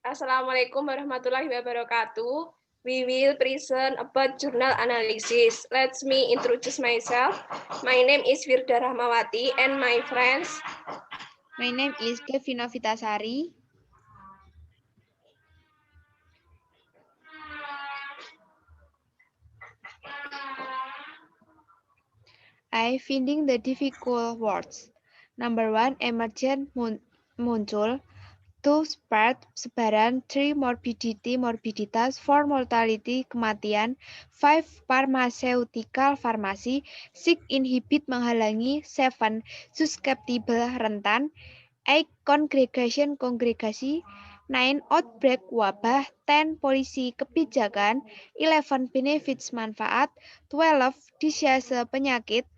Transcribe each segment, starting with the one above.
Assalamualaikum warahmatullahi wabarakatuh. We will present about journal analysis. Let me introduce myself. My name is Firda Rahmawati and my friends. My name is Devina Vitasari. I finding the difficult words. Number 1, emergent muncul. 2, spread, sebaran. 3, morbidity, morbiditas. 4, mortality, kematian. 5, pharmaceutical, farmasi. 6, inhibit, menghalangi. 7, susceptible, rentan. 8, congregation, kongregasi. 9, outbreak, wabah. 10, polisi, kebijakan. 11, benefits, manfaat. 12, disease, penyakit.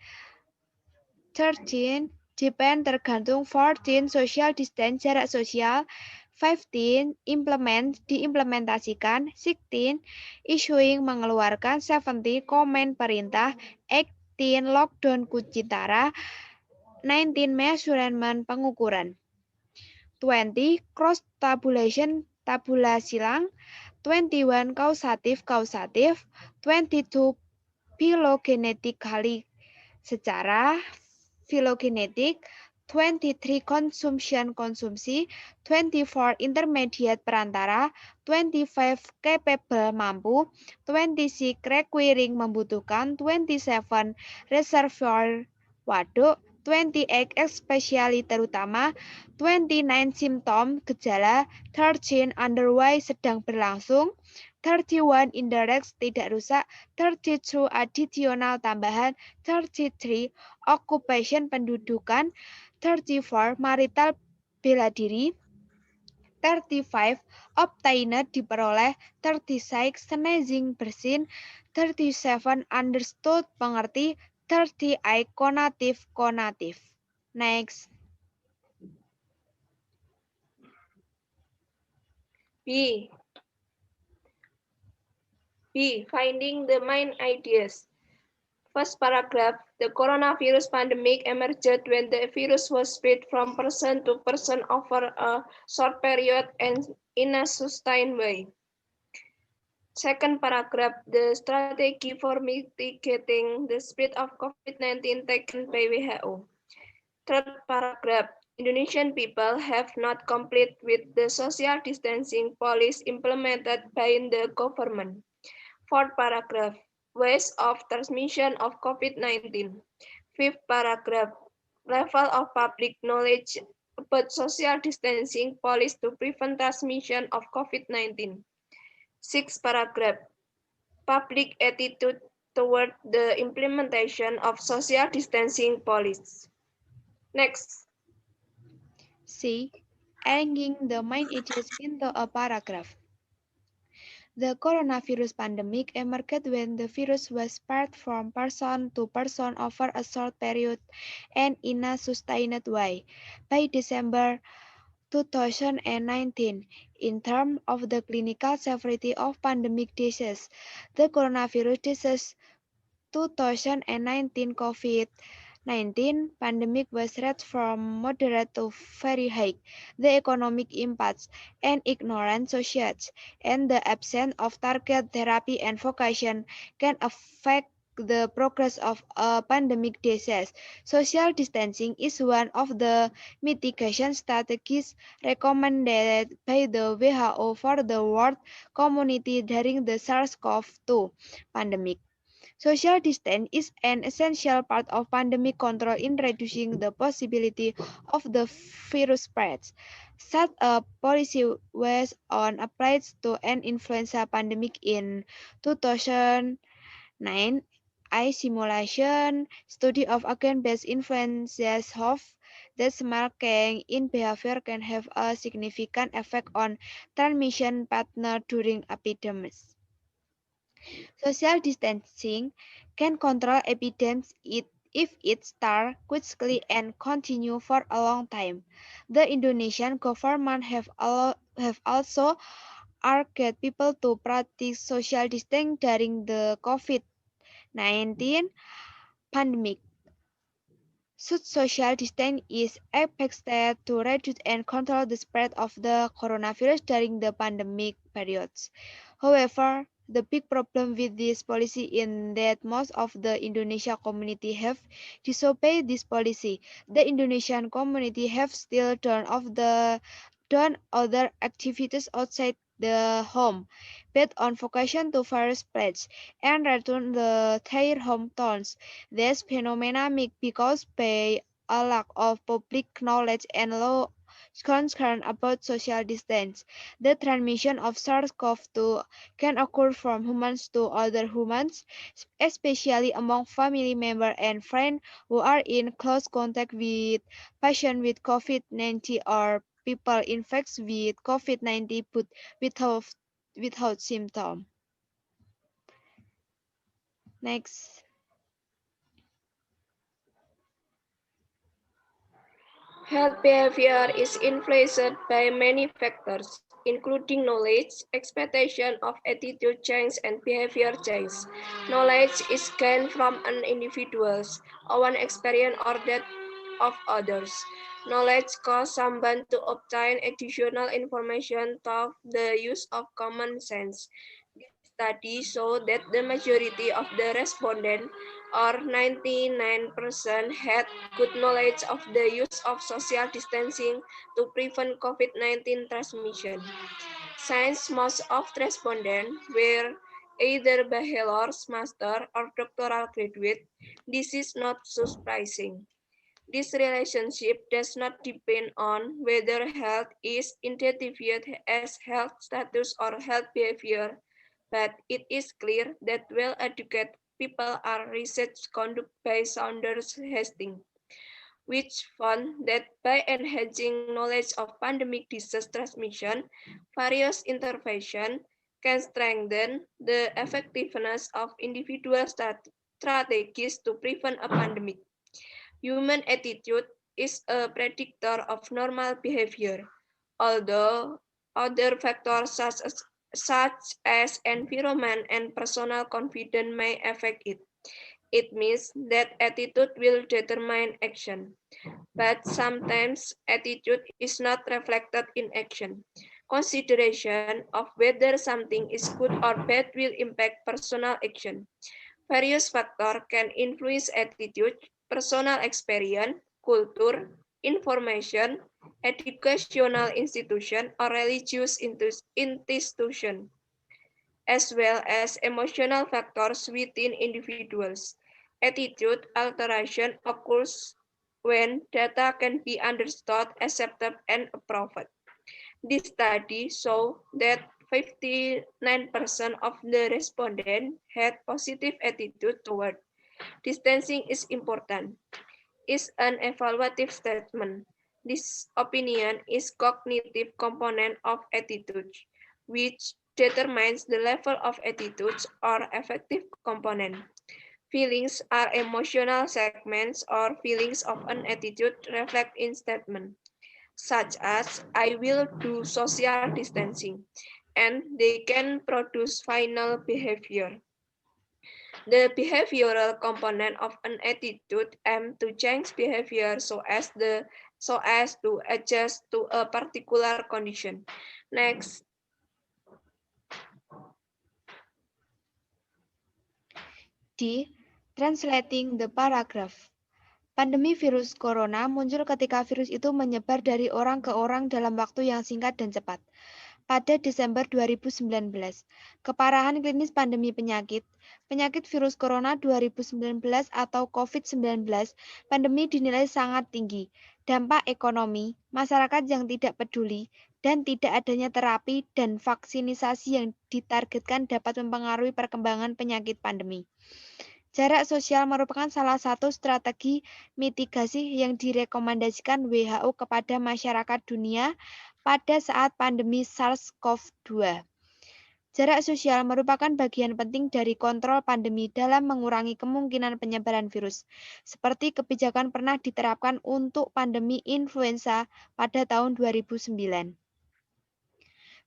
13, depend, tergantung. 14, social distance, jarak sosial. 15, implement, diimplementasikan. 16, issuing, mengeluarkan. 17, comment, perintah. 18, lockdown, kunci tara. 19, measurement, pengukuran. 20, cross tabulation, tabulasi silang. 21, kausatif, kausatif. 22, phylogenetically, secara filogenetik. 23, consumption, konsumsi. 24, intermediate, perantara. 25, capable, mampu. 26, requiring, membutuhkan. 27, reservoir, waduk. 28, especially, terutama. 29, symptom, gejala. 13, underway, sedang berlangsung. 31, indirect, tidak rusak. 32, additional, tambahan. 33, occupation, pendudukan. 34, marital, bela diri. 35, obtained, diperoleh. 36, sneezing, bersin. 37, understood, pengerti. 38, konatif, konatif. Next. B. Finding the main ideas. First paragraph, the coronavirus pandemic emerged when the virus was spread from person to person over a short period and in a sustained way. Second paragraph, the strategy for mitigating the spread of COVID-19 taken by WHO. Third paragraph, Indonesian people have not complied with the social distancing policy implemented by the government. Fourth paragraph, ways of transmission of COVID-19. Fifth paragraph, level of public knowledge about social distancing policy to prevent transmission of COVID-19. Sixth paragraph, public attitude toward the implementation of social distancing policies. Next. C. Hanging the main ideas into a paragraph. The coronavirus pandemic emerged when the virus was spread from person to person over a short period and in a sustained way. By December 2019, in terms of the clinical severity of pandemic disease, the coronavirus disease 2019 COVID-19 pandemic was rated from moderate to very high. The economic impacts and ignorant society and the absence of target therapy and vaccine can affect the progress of a pandemic disease. Social distancing is one of the mitigation strategies recommended by the WHO for the world community during the SARS-CoV-2 pandemic. Social distance is an essential part of pandemic control in reducing the possibility of the virus spread. Such a policy was on applied to an influenza pandemic in 2009. A simulation study of again-based influenza showed that small change in behavior can have a significant effect on transmission pattern during epidemics. Social distancing can control epidemics if it starts quickly and continues for a long time. The Indonesian government have also urged people to practice social distancing during the COVID-19 pandemic. Should social distance is expected to reduce and control the spread of the coronavirus during the pandemic periods. However, the big problem with this policy is that most of the Indonesian community have disobeyed this policy. The Indonesian community have still done other activities outside the home, bet on vocation to various spreads, and return their hometowns. This phenomena make because by a lack of public knowledge and low concern about social distance. The transmission of SARS-CoV-2 can occur from humans to other humans, especially among family members and friends who are in close contact with patients with COVID-19 or people infected with COVID-19 but without symptoms. Next. Health behavior is influenced by many factors, including knowledge, expectation of attitude change, and behavior change. Knowledge is gained from an individual's own experience or that of others. Knowledge causes someone to obtain additional information through the use of common sense. Study show that the majority of the respondents, or 99%, had good knowledge of the use of social distancing to prevent COVID-19 transmission. Since most of respondents were either bachelor's, master, or doctoral graduate, this is not surprising. This relationship does not depend on whether health is identified as health status or health behavior, but it is clear that well-educated people are research conducted by Saunders Hastings, which found that by enhancing knowledge of pandemic disease transmission, various interventions can strengthen the effectiveness of individual strategies to prevent a pandemic. Human attitude is a predictor of normal behavior, although other factors such as environment and personal confidence may affect it. It means that attitude will determine action, but sometimes attitude is not reflected in action. Consideration of whether something is good or bad will impact personal action. Various factors can influence attitude, personal experience, culture, information, educational institution, or religious institution, as well as emotional factors within individuals. Attitude alteration occurs when data can be understood, accepted, and approved. This study showed that 59% of the respondents had positive attitude toward distancing is important, is an evaluative statement. This opinion is cognitive component of attitude, which determines the level of attitudes or affective component. Feelings are emotional segments or feelings of an attitude reflect in statement, such as I will do social distancing, and they can produce final behavior. The behavioral component of an attitude aims to change behavior so as to adjust to a particular condition. Next. D. Translating the paragraph. Pandemi virus corona muncul ketika virus itu menyebar dari orang ke orang dalam waktu yang singkat dan cepat. Pada Desember 2019, keparahan klinis pandemi penyakit virus corona 2019 atau COVID-19, pandemi dinilai sangat tinggi. Dampak ekonomi, masyarakat yang tidak peduli, dan tidak adanya terapi dan vaksinisasi yang ditargetkan dapat mempengaruhi perkembangan penyakit pandemi. Jarak sosial merupakan salah satu strategi mitigasi yang direkomendasikan WHO kepada masyarakat dunia pada saat pandemi SARS-CoV-2. Jarak sosial merupakan bagian penting dari kontrol pandemi dalam mengurangi kemungkinan penyebaran virus, seperti kebijakan pernah diterapkan untuk pandemi influenza pada tahun 2009.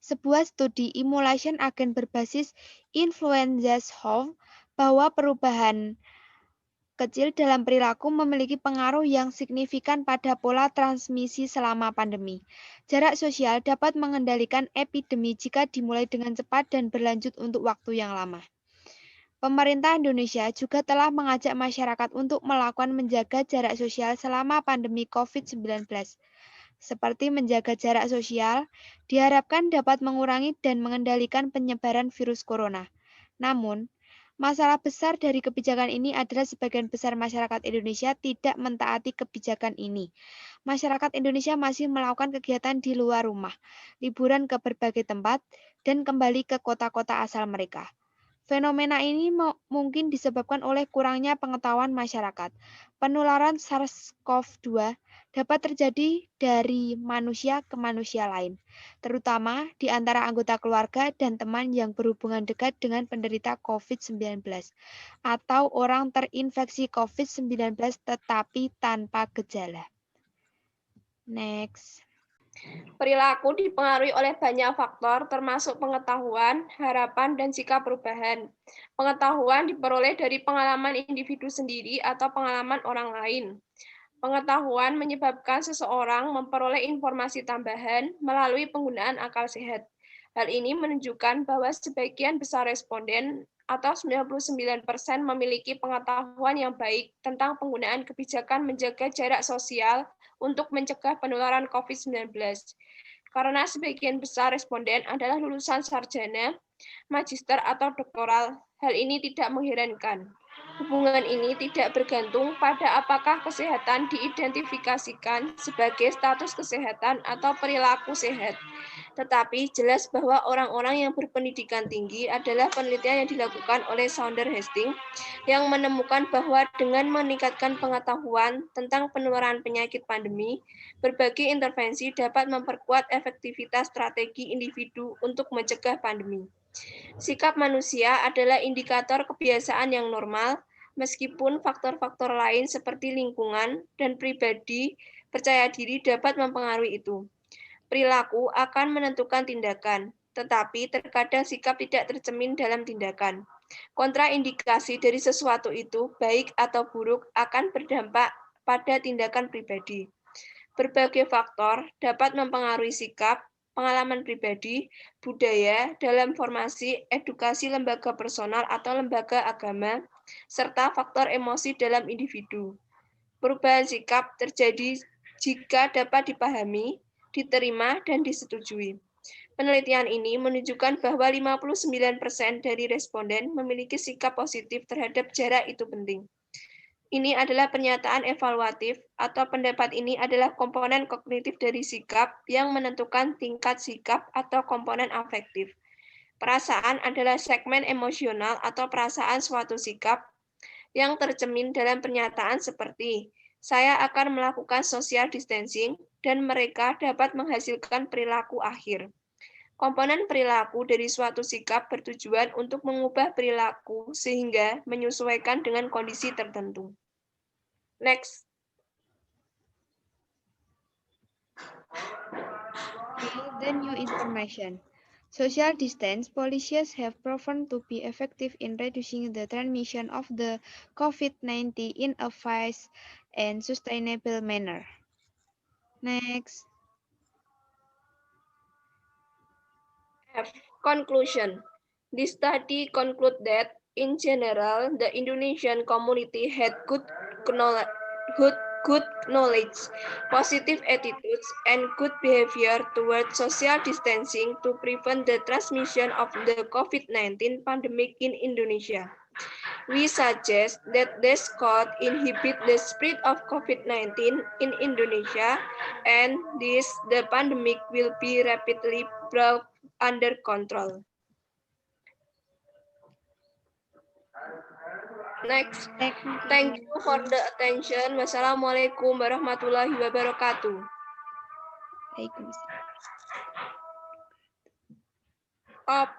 Sebuah studi emulation agen berbasis influenza show bahwa perubahan kecil dalam perilaku memiliki pengaruh yang signifikan pada pola transmisi selama pandemi. Jarak sosial dapat mengendalikan epidemi jika dimulai dengan cepat dan berlanjut untuk waktu yang lama. Pemerintah Indonesia juga telah mengajak masyarakat untuk melakukan menjaga jarak sosial selama pandemi COVID-19. Seperti menjaga jarak sosial, diharapkan dapat mengurangi dan mengendalikan penyebaran virus corona. Namun, masalah besar dari kebijakan ini adalah sebagian besar masyarakat Indonesia tidak mentaati kebijakan ini. Masyarakat Indonesia masih melakukan kegiatan di luar rumah, liburan ke berbagai tempat, dan kembali ke kota-kota asal mereka. Fenomena ini mungkin disebabkan oleh kurangnya pengetahuan masyarakat. Penularan SARS-CoV-2 dapat terjadi dari manusia ke manusia lain, terutama di antara anggota keluarga dan teman yang berhubungan dekat dengan penderita COVID-19, atau orang terinfeksi COVID-19 tetapi tanpa gejala. Next. Perilaku dipengaruhi oleh banyak faktor, termasuk pengetahuan, harapan, dan sikap perubahan. Pengetahuan diperoleh dari pengalaman individu sendiri atau pengalaman orang lain. Pengetahuan menyebabkan seseorang memperoleh informasi tambahan melalui penggunaan akal sehat. Hal ini menunjukkan bahwa sebagian besar responden atau 99% memiliki pengetahuan yang baik tentang penggunaan kebijakan menjaga jarak sosial untuk mencegah penularan COVID-19. Karena sebagian besar responden adalah lulusan sarjana, magister, atau doktoral, hal ini tidak mengherankan. Hubungan ini tidak bergantung pada apakah kesehatan diidentifikasikan sebagai status kesehatan atau perilaku sehat. Tetapi jelas bahwa orang-orang yang berpendidikan tinggi adalah penelitian yang dilakukan oleh Sounder Hastings yang menemukan bahwa dengan meningkatkan pengetahuan tentang penularan penyakit pandemi, berbagai intervensi dapat memperkuat efektivitas strategi individu untuk mencegah pandemi. Sikap manusia adalah indikator kebiasaan yang normal, meskipun faktor-faktor lain seperti lingkungan dan pribadi percaya diri dapat mempengaruhi itu. Perilaku akan menentukan tindakan, tetapi terkadang sikap tidak tercermin dalam tindakan. Kontraindikasi dari sesuatu itu, baik atau buruk, akan berdampak pada tindakan pribadi. Berbagai faktor dapat mempengaruhi sikap, pengalaman pribadi, budaya, dalam formasi, edukasi lembaga personal atau lembaga agama, serta faktor emosi dalam individu. Perubahan sikap terjadi jika dapat dipahami, diterima, dan disetujui. Penelitian ini menunjukkan bahwa 59% dari responden memiliki sikap positif terhadap jarak itu penting. Ini adalah pernyataan evaluatif atau pendapat ini adalah komponen kognitif dari sikap yang menentukan tingkat sikap atau komponen afektif. Perasaan adalah segmen emosional atau perasaan suatu sikap yang tercermin dalam pernyataan seperti saya akan melakukan social distancing dan mereka dapat menghasilkan perilaku akhir. Komponen perilaku dari suatu sikap bertujuan untuk mengubah perilaku sehingga menyesuaikan dengan kondisi tertentu. Next. The new information. Social distance policies have proven to be effective in reducing the transmission of the COVID-19 in a fast and sustainable manner. Next. F. Conclusion. This study concluded that, in general, the Indonesian community had good knowledge, positive attitudes, and good behavior towards social distancing to prevent the transmission of the COVID-19 pandemic in Indonesia. We suggest that this could inhibit the spread of COVID-19 in Indonesia, and this the pandemic will be rapidly brought under control. Next. Thank you for the attention. Wassalamualaikum warahmatullahi wabarakatuh. Waalaikumsalam. Up.